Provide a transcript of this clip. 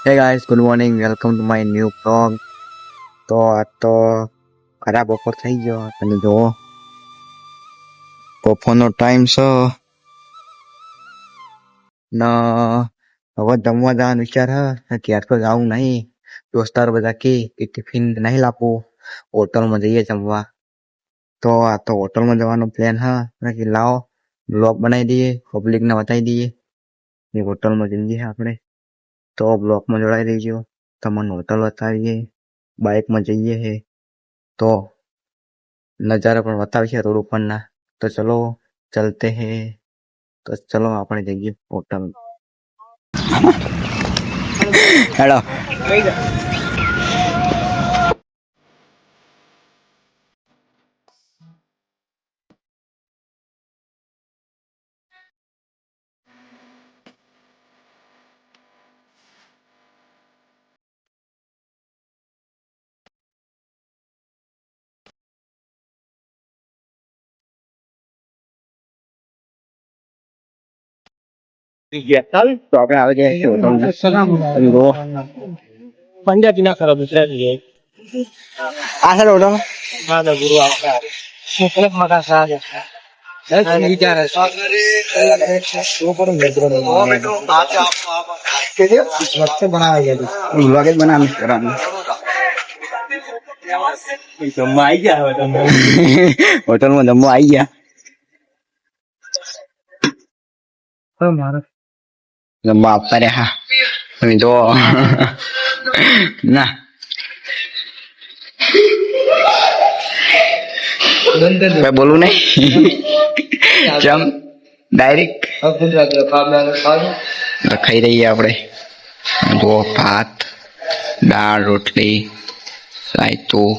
Hey guys, good morning. Welcome to my new vlog. તો આ તો ખરાબ બપોર થઈ ગયો અને જો બપોરનો ટાઈમ છે ને હવે જમવા જવાનો વિચાર હે ક્યાર તો જવું નહીં. દોસ્તાર બધા કે ટિફિન નહીં લાવવું, હોટલમાં જઈએ જમવા. તો આ તો હોટલમાં જવાનો પ્લાન હે કે લાવો બ્લોગ બનાવી દઈએ, પબ્લિકને બતાવી દઈએ એ હોટલમાં જઈએ આપણે. તો બ્લોગમાં જોડાઈ દેજો, તમને હોટલ બતાવીએ, બાઇકમાં જઈએ હે તો નજારા પણ બતાવીએ રોડ ઉપરના. તો ચલો ચલતે હે. તો ચલો આપણે જઈએ હોટલ. હેલો તો આપણે આવી ગયા છીએ હોટલ. પંજાબી ના ખરાબ છે આ સર હોટલ માદા ગુરુ આવતા એક મકા સાજે વિચાર છે બનાવી ગયા વ્લોગ જ બનાવી કરવાનું. જમવા આવી ગયા હવે તમે હોટલમાં જમવા આવી ગયા, મારે જમવા આપતા રહ્યા. તમે જો ના કઈ બોલું નહીં. ચમ ડાયરેક્ટ ખાઈ રહીએ આપણે. જો ભાત, દાળ, રોટલી, રાયતું,